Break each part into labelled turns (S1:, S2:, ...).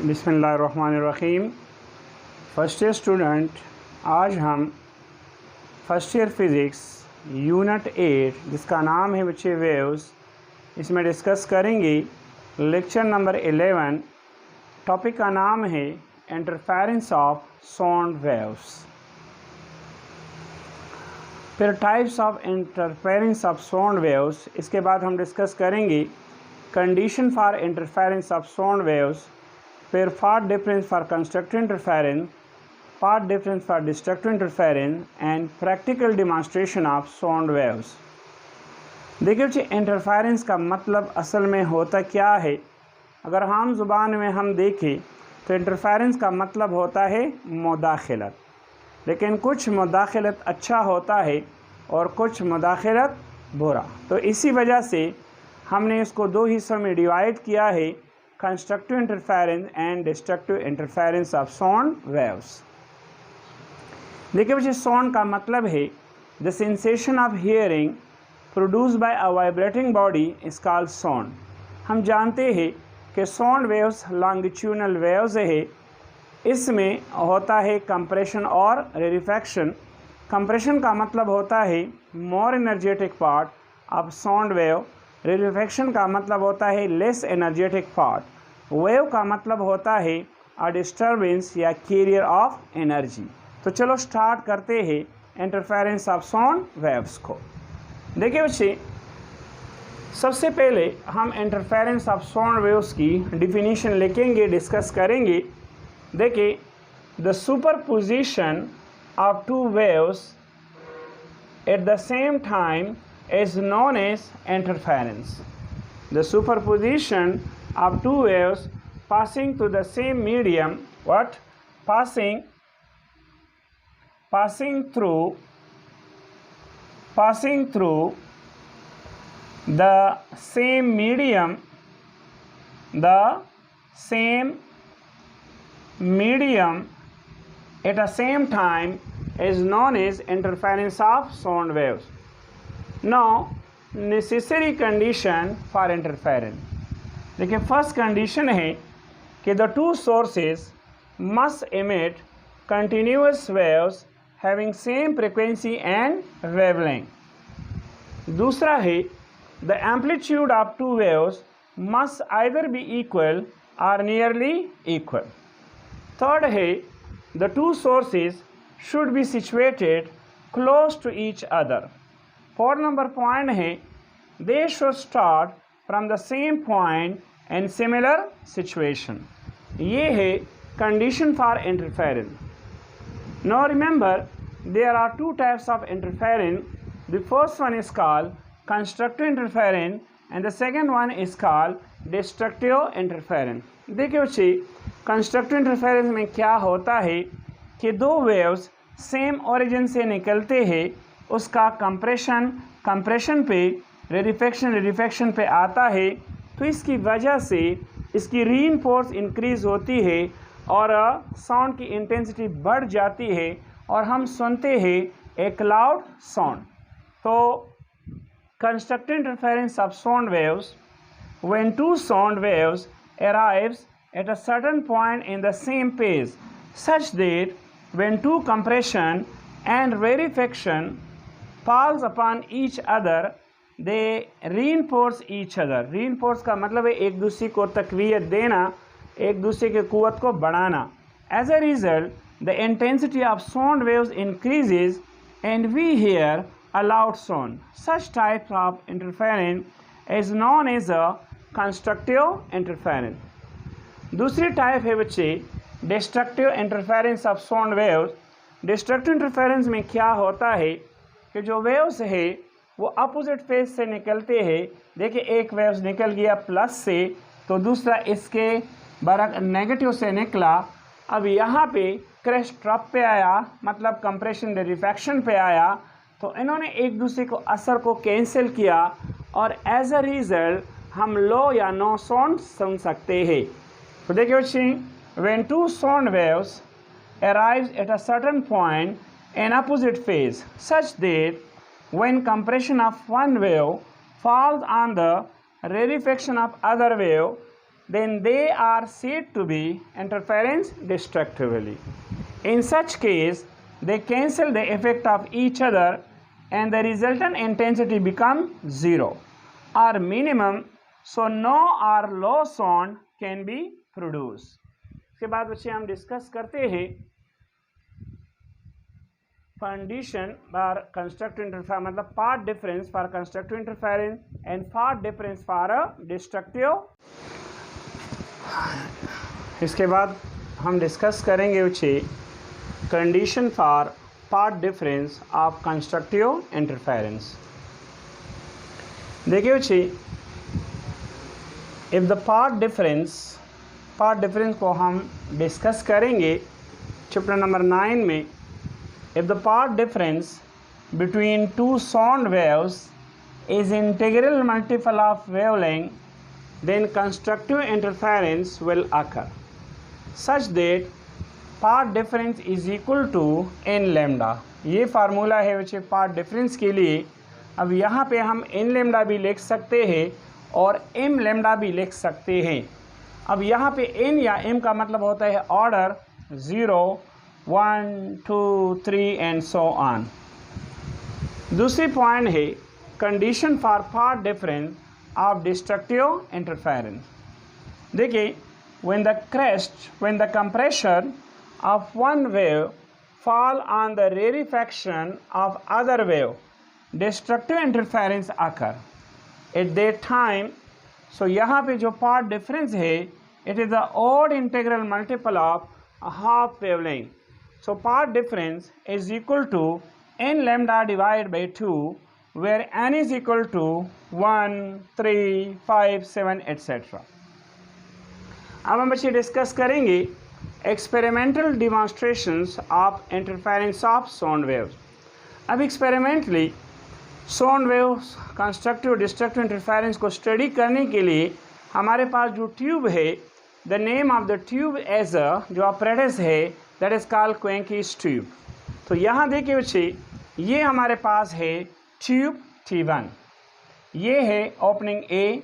S1: बिस्मिल्लाहिर्रहमानिर्रहीम। First year student, आज हम फर्स्ट ईयर फिज़िक्स यूनिट 8 जिसका नाम है बच्चे वेव्स, इसमें डिस्कस करेंगे लेक्चर नंबर 11। टॉपिक का नाम है इंटरफेरेंस ऑफ साउंड वेव्स। फिर types of interference of sound waves, इसके बाद हम डिस्कस करेंगे condition for interference of sound waves, फिर path difference for constructive interference, path difference for destructive interference and practical demonstration of sound waves. देखिए बच्चे, interference का मतलब असल में होता क्या है? अगर आम ज़ुबान में हम देखें तो इंटरफेरेंस का मतलब होता है मुदाखलत, लेकिन कुछ मुदाखलत अच्छा होता है और कुछ मुदाखलत बुरा। तो इसी वजह से हमने इसको दो हिस्सों में डिवाइड किया है, constructive interference and destructive interference of sound waves. देखिए बच्चे, साउंड का मतलब है the sensation of hearing produce by a vibrating body is called sound. हम जानते हैं कि साउंड वेव्स लॉन्गिट्यूडनल वेव्स है, इसमें होता है कंप्रेशन और रेरिफैक्शन। कंप्रेशन का मतलब होता है more energetic part of sound wave, rarefaction का मतलब होता है लेस एनर्जेटिक पार्ट। वेव का मतलब होता है अ डिस्टर्बेंस या कैरियर ऑफ एनर्जी। तो चलो स्टार्ट करते हैं इंटरफेरेंस ऑफ साउंड वेव्स को। देखिए बच्चे, सबसे पहले हम इंटरफेरेंस ऑफ साउंड वेव्स की डिफिनीशन लिखेंगे, डिस्कस करेंगे। देखिए, the superposition of two waves at the same time is known as interference. The superposition of two waves passing through the same medium, passing through the same medium at the same time is known as interference of sound waves. Now, necessary condition for interference. देखिए, first condition है कि the two sources must emit continuous waves having same frequency and wavelength. दूसरा है the amplitude of two waves must either be equal or nearly equal. Third है the two sources should be situated close to each other. Fourth number point है they should start from the same point and similar situation. ये है condition for interference. Now remember, there are two types of interference. The first one is called constructive interference and the second one is called destructive interference. देखिए बच्चे, constructive interference में क्या होता है कि दो वेव्स सेम ओरिजिन से निकलते हैं, उसका कंप्रेशन पे, रेरिफैक्शन पे आता है, तो इसकी वजह से इसकी रीइंफोर्स इंक्रीज़ होती है और साउंड की इंटेंसिटी बढ़ जाती है और हम सुनते हैं एक लाउड साउंड। तो constructive interference of sound waves, when two sound waves arrives at a certain point in the same phase such that when two compression and rarefaction falls upon each other, they reinforce each other. Reinforce का मतलब है एक दूसरे को तक़वियत देना, एक दूसरे के क़ुव्वत को बढ़ाना। As a result, the intensity of sound waves increases and we hear a loud sound. Such type of interference is known as a constructive interference. दूसरी टाइप है बच्चे destructive interference of sound waves। Destructive interference में क्या होता है कि जो waves है वो अपोजिट फेज से निकलते हैं। देखिए, एक वेव्स निकल गया प्लस से, तो दूसरा इसके बरक नेगेटिव से निकला। अब यहाँ पे क्रेस्ट ड्रॉप पे आया, मतलब कंप्रेशन रेरिफैक्शन पे आया, तो इन्होंने एक दूसरे को असर को कैंसिल किया और एज अ रिजल्ट हम लो या नो साउंड सुन सकते हैं। तो देखिए बच्चे, when two sound waves arrives at a certain point in opposite phase such that when compression of one wave falls on the rarefaction of other wave, then they are said to be interference destructively. In such case, they cancel the effect of each other and the resultant intensity become zero or minimum, so no or low sound can be produced. इसके बाद बच्चे हम discuss करते हैं condition for constructive interference, मतलब part difference for constructive interference and part difference for a destructive. इसके बाद हम डिस्कस करेंगे बच्चे condition for part difference of constructive interference. देखिए बच्चे if the part difference को हम डिस्कस करेंगे चैप्टर नंबर 9 में. If the part difference between two sound waves is integral multiple of wavelength, then constructive interference will occur, such that part difference is equal to n lambda. ये formula है बच्चे path difference के लिए. अब यहाँ पे हम n लैम्डा भी लिख सकते हैं और m लैम्डा भी लिख सकते हैं. अब यहाँ पे n या m का मतलब होता है ऑर्डर 0, 1, 2, 3 एंड सो ऑन. दूसरी पॉइंट है condition for path difference of destructive interference. देखिए when the compression of one wave fall on the rarefaction of other wave, destructive interference occur at that time. So यहाँ पे जो path difference है it is the odd integral multiple of a half wavelength. So part difference is equal to n lambda divided by 2, where n is equal to 1, 3, 5, 7 etc. अब हम बच्चे discuss करेंगे experimental demonstrations of interference of sound waves. अब experimentally sound waves constructive destructive interference को study करने के लिए हमारे पास जो ट्यूब है, the name of the tube as जो ऑपरेटस है that is called Quincke's tube. तो यहाँ देखिए बच्चे ये हमारे पास है ट्यूब T1, ये है ओपनिंग A,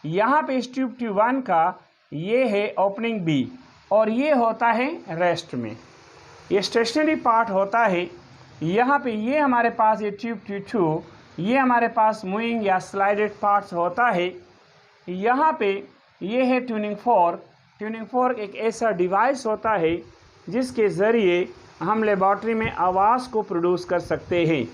S1: यहाँ पे इस ट्यूब T1 का ये है ओपनिंग B और ये होता है रेस्ट में. ये स्टेशनरी पार्ट होता है. यहाँ पे ये हमारे पास ये ट्यूब T2, ये हमारे पास मूविंग या स्लाइडेड पार्ट्स होता है. यहाँ पे ये है ट्यूनिंग फोर्क. ट्यूनिंग फोर्क एक ऐसा डिवाइस होता है जिसके ज़रिए हम लेबॉर्ट्री में आवाज़ को प्रोड्यूस कर सकते हैं.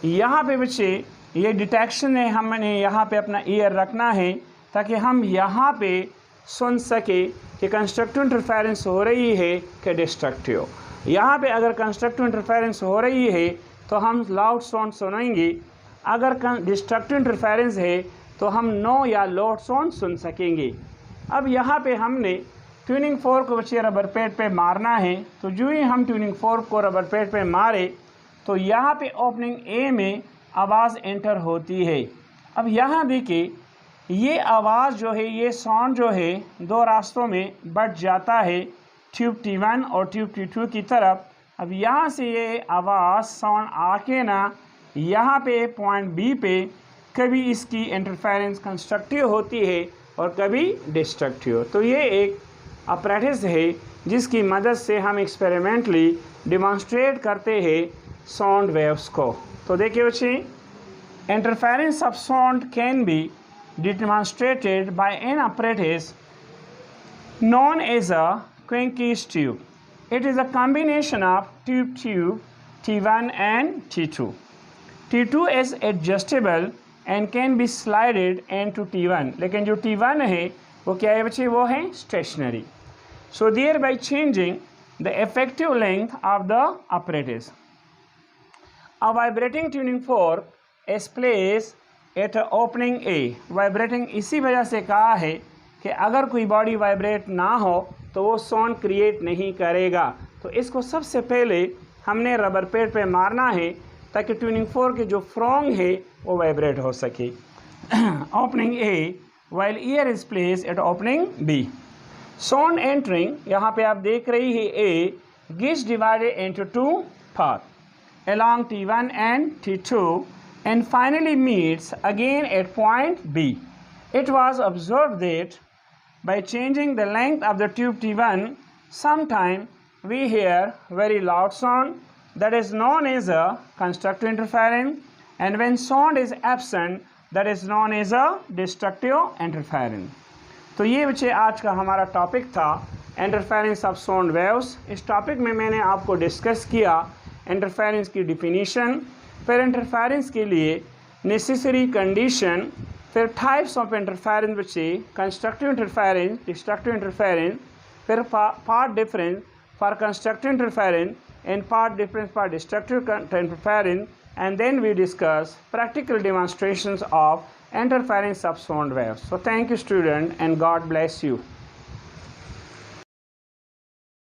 S1: यहाँ पे बच्चे ये डिटेक्शन है, हमने यहाँ पे अपना ईयर रखना है ताकि हम यहाँ पे सुन सके कि कंस्ट्रक्टिव इंटरफेरेंस हो रही है कि डिस्ट्रक्टिव. यहाँ पे अगर कंस्ट्रक्टिव इंटरफेरेंस हो रही है तो हम लाउड साउंड सुनेंगे, अगर डिस्ट्रक्टिव इंटरफेरेंस है तो हम नो या लोड साउंड सुन सकेंगे. अब यहाँ पे हमने ट्यूनिंग फोर्क को बच्चे रबर पैड पे मारना है. तो जो ही हम ट्यूनिंग फोर्क को रबर पैड पे मारे तो यहाँ पे ओपनिंग ए में आवाज़ एंटर होती है. अब यहाँ देखिए ये आवाज़ जो है, ये साउंड जो है दो रास्तों में बढ़ जाता है, ट्यूब T1 और ट्यूब T2 की तरफ. अब यहाँ से ये आवाज़ साउंड आके ना यहाँ पे पॉइंट बी पे कभी इसकी इंटरफेरेंस कंस्ट्रक्टिव होती है और कभी डिस्ट्रक्टिव. तो ये एक अपरेटिस है जिसकी मदद से हम एक्सपेरिमेंटली डिमॉन्स्ट्रेट करते हैं साउंड वेव्स को. तो देखिए बच्चे interference of sound can be demonstrated by an apparatus known as a Quincke's tube. It is a combination of tube T1 and T2. T2 is adjustable and can be slided into T1. लेकिन जो T1 है वो क्या है बच्चे, वो है stationary. So thereby changing the effective length of the apparatus. A vibrating tuning fork is placed eight opening A. Vibrating इसी वजह से कहा है कि अगर कोई बॉडी वाइब्रेट ना हो तो वो साउंड क्रिएट नहीं करेगा. तो इसको सबसे पहले हमने रबर पैड पे मारना है ताकि ट्यूनिंग फोर्क की जो फ्रोंग है वो वाइब्रेट हो सके. Opening A while ear is place at opening B. Sound entering, यहाँ पे आप देख रही है A gets divided into two part along T1 and T2 and finally meets again at point B. It was observed that by changing the length of the tube T1, sometime we hear very loud sound that is known as a constructive interference, and when sound is absent that is known as a destructive interference. तो ये बच्चे आज का हमारा topic था interference of sound waves. इस topic में मैंने आपको डिस्कस किया इंटरफेरेंस की डिफिनीशन, फिर इंटरफेरेंस के लिए नेसेसरी कंडीशन, फिर टाइप्स ऑफ इंटरफेरेंस बच्चे कंस्ट्रक्टिव इंटरफेरेंस, डिस्ट्रक्टिव इंटरफेरेंस, फिर path difference for constructive interference and part difference for destructive interference, and then we discuss practical demonstrations of interference of sound waves. So thank you student, and God bless you.